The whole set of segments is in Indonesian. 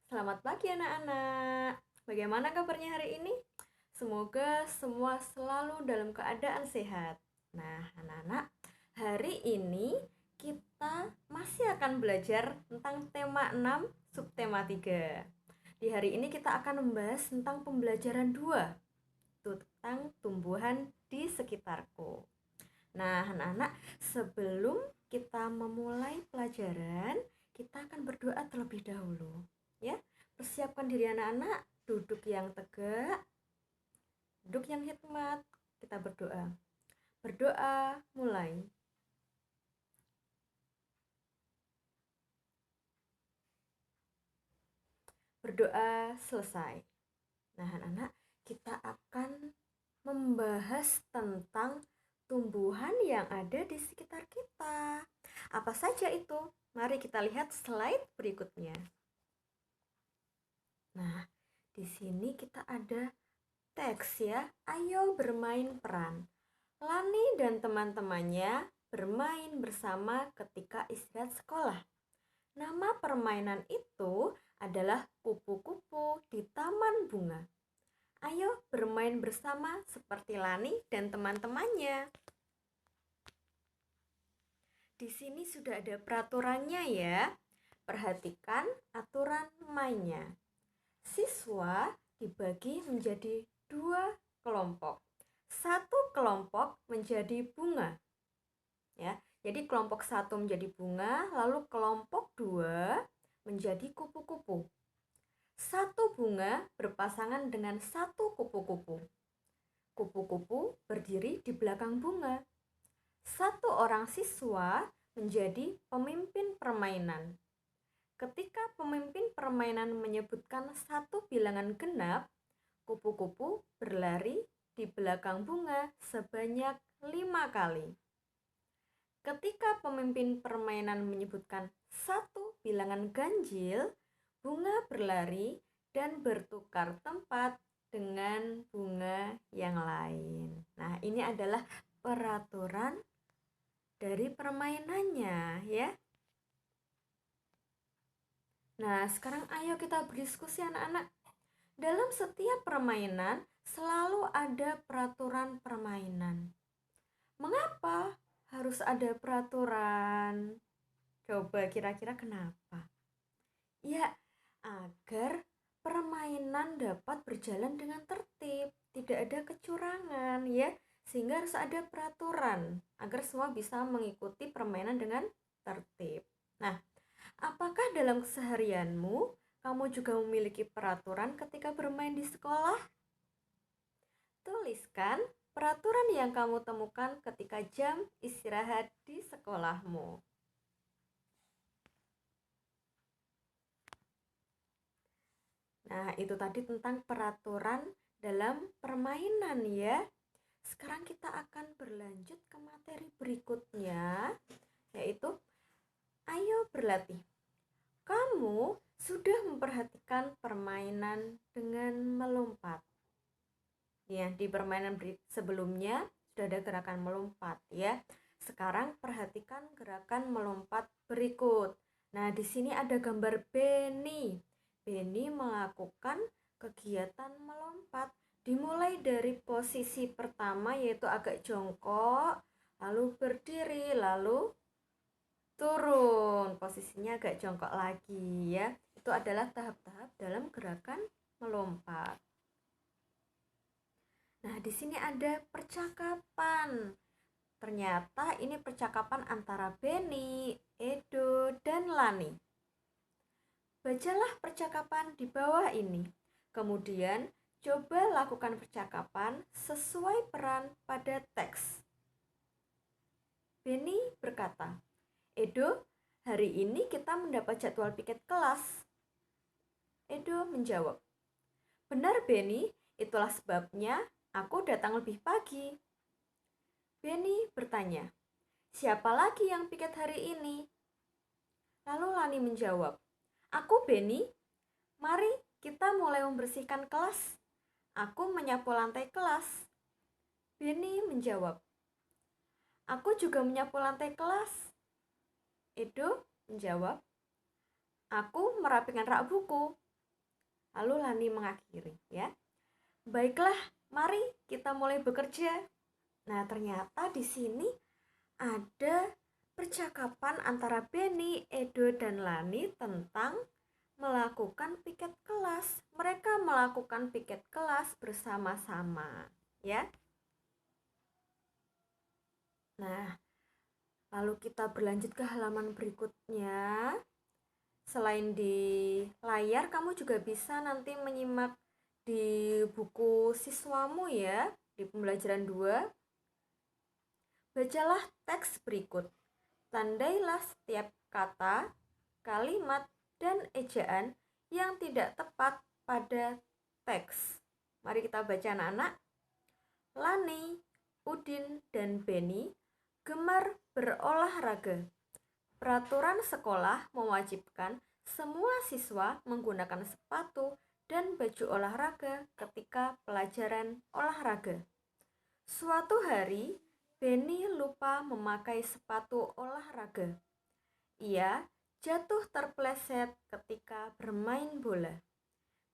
Selamat pagi anak-anak. Bagaimana kabarnya hari ini? Semoga semua selalu dalam keadaan sehat. Nah, anak-anak, hari ini kita masih akan belajar tentang tema 6, subtema 3. Di hari ini kita akan membahas tentang pembelajaran 2, tentang tumbuhan di sekitarku. Nah, anak-anak, sebelum kita memulai pelajaran, kita akan berdoa terlebih dahulu. Ya, persiapkan diri anak-anak, duduk yang tegak, duduk yang hikmat. Kita berdoa. Berdoa, mulai. Berdoa, selesai. Nah, anak-anak, kita akan membahas tentang tumbuhan yang ada di sekitar kita. Apa saja itu? Mari kita lihat slide berikutnya. Nah, di sini kita ada teks ya. Ayo bermain peran. Lani dan teman-temannya bermain bersama ketika istirahat sekolah. Nama permainan itu adalah kupu-kupu di taman bunga. Ayo bermain bersama seperti Lani dan teman-temannya. Di sini sudah ada peraturannya ya. Perhatikan aturan mainnya. Siswa dibagi menjadi 2 kelompok. Satu kelompok menjadi bunga. Ya, jadi kelompok 1 menjadi bunga, lalu kelompok 2 menjadi kupu-kupu. Satu bunga berpasangan dengan satu kupu-kupu. Kupu-kupu berdiri di belakang bunga. Satu orang siswa menjadi pemimpin permainan. Ketika pemimpin permainan menyebutkan satu bilangan genap, kupu-kupu berlari di belakang bunga sebanyak 5 kali. Ketika pemimpin permainan menyebutkan satu bilangan ganjil, bunga berlari dan bertukar tempat dengan bunga yang lain. Nah, ini adalah peraturan dari permainannya ya. Nah, sekarang ayo kita berdiskusi anak-anak. Dalam setiap permainan selalu ada peraturan permainan. Mengapa harus ada peraturan? Coba kira-kira kenapa? Ya, agar permainan dapat berjalan dengan tertib, tidak ada kecurangan ya. Sehingga harus ada peraturan agar semua bisa mengikuti permainan dengan tertib. Nah, apakah dalam keseharianmu kamu juga memiliki peraturan ketika bermain di sekolah? Tuliskan peraturan yang kamu temukan ketika jam istirahat di sekolahmu. Nah, itu tadi tentang peraturan dalam permainan ya. Sekarang kita akan berlanjut ke materi berikutnya, yaitu ayo berlatih. Kamu sudah memperhatikan permainan dengan melompat. Ya, di permainan sebelumnya sudah ada gerakan melompat ya. Sekarang perhatikan gerakan melompat berikut. Nah, di sini ada gambar Benny. Benny melakukan kegiatan melompat. Dimulai dari posisi pertama yaitu agak jongkok, lalu berdiri, lalu turun. Posisinya agak jongkok lagi ya. Itu adalah tahap-tahap dalam gerakan melompat. Nah, di sini ada percakapan. Ternyata ini percakapan antara Benny, Edo, dan Lani. Bacalah percakapan di bawah ini. Kemudian, coba lakukan percakapan sesuai peran pada teks. Benny berkata, Edo, hari ini kita mendapat jadwal piket kelas. Edo menjawab, benar Benny, itulah sebabnya aku datang lebih pagi. Benny bertanya, siapa lagi yang piket hari ini? Lalu Lani menjawab, aku Benny, mari kita mulai membersihkan kelas. Aku menyapu lantai kelas. Benny menjawab, aku juga menyapu lantai kelas. Edo menjawab, aku merapikan rak buku. Lalu Lani mengakhiri, ya. Baiklah, mari kita mulai bekerja. Nah, ternyata di sini ada percakapan antara Benny, Edo, dan Lani tentang melakukan piket kelas. Mereka melakukan piket kelas bersama-sama, ya. Nah, lalu kita berlanjut ke halaman berikutnya. Selain di layar, kamu juga bisa nanti menyimak di buku siswamu ya, di pembelajaran 2. Bacalah teks berikut. Tandailah setiap kata, kalimat, dan ejaan yang tidak tepat pada teks. Mari kita baca anak-anak. Lani, Udin, dan Benny gemar berolahraga. Peraturan sekolah mewajibkan semua siswa menggunakan sepatu dan baju olahraga ketika pelajaran olahraga. Suatu hari, Benny lupa memakai sepatu olahraga. Ia jatuh terpleset ketika bermain bola.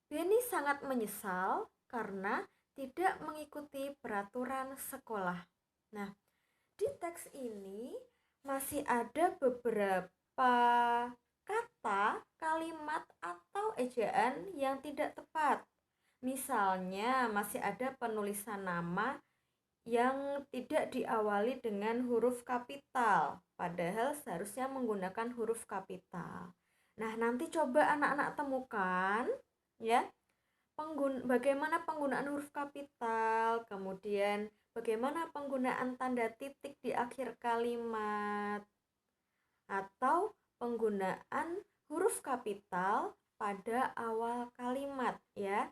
Benny sangat menyesal karena tidak mengikuti peraturan sekolah. Nah, di teks ini masih ada beberapa kata, kalimat, atau ejaan yang tidak tepat. Misalnya masih ada penulisan nama yang tidak diawali dengan huruf kapital, padahal seharusnya menggunakan huruf kapital. Nah, nanti coba anak-anak temukan ya, bagaimana penggunaan huruf kapital, kemudian bagaimana penggunaan tanda titik di akhir kalimat, atau penggunaan huruf kapital pada awal kalimat ya.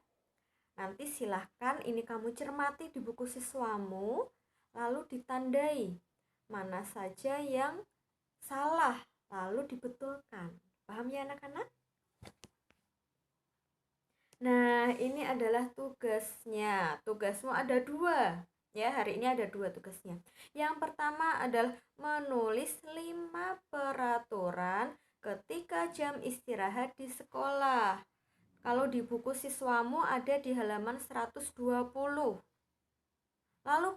Nanti silahkan ini kamu cermati di buku siswamu, lalu ditandai mana saja yang salah, lalu dibetulkan. Paham ya anak-anak? Nah, ini adalah tugasnya. Tugasmu ada 2. Ya, hari ini ada 2 tugasnya. Yang pertama adalah menulis 5 peraturan ketika jam istirahat di sekolah. Kalau di buku siswamu ada di halaman 120. Lalu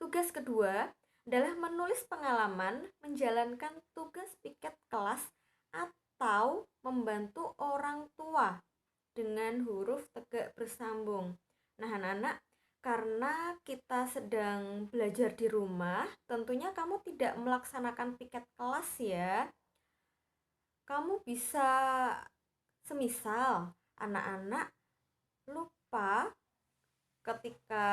tugas kedua adalah menulis pengalaman menjalankan tugas piket kelas atau membantu orang tua dengan huruf tegak bersambung. Nah, anak-anak, karena kita sedang belajar di rumah, tentunya kamu tidak melaksanakan piket kelas ya. Kamu bisa, semisal anak-anak lupa ketika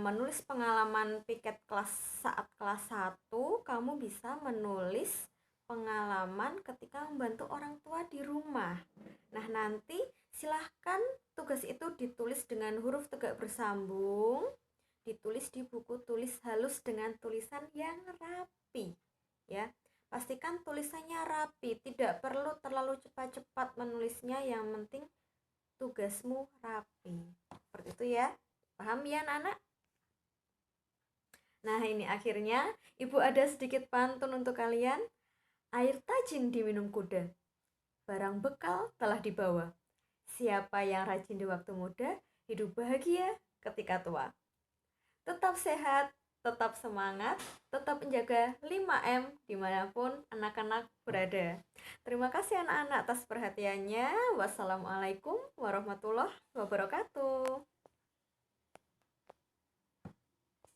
menulis pengalaman piket kelas saat kelas 1, kamu bisa menulis pengalaman ketika membantu orang tua di rumah. Nah, nanti silahkan tugas itu ditulis dengan huruf tegak bersambung, ditulis di buku tulis halus dengan tulisan yang rapi ya. Pastikan tulisannya rapi, tidak perlu terlalu cepat-cepat menulisnya, yang penting tugasmu rapi. Seperti itu ya. Paham ya anak-anak? Nah, ini akhirnya Ibu ada sedikit pantun untuk kalian. Air tajin diminum kuda, barang bekal telah dibawa. Siapa yang rajin di waktu muda, hidup bahagia ketika tua. Tetap sehat, tetap semangat, tetap menjaga 5M dimanapun anak-anak berada. Terima kasih anak-anak atas perhatiannya. Wassalamualaikum warahmatullahi wabarakatuh.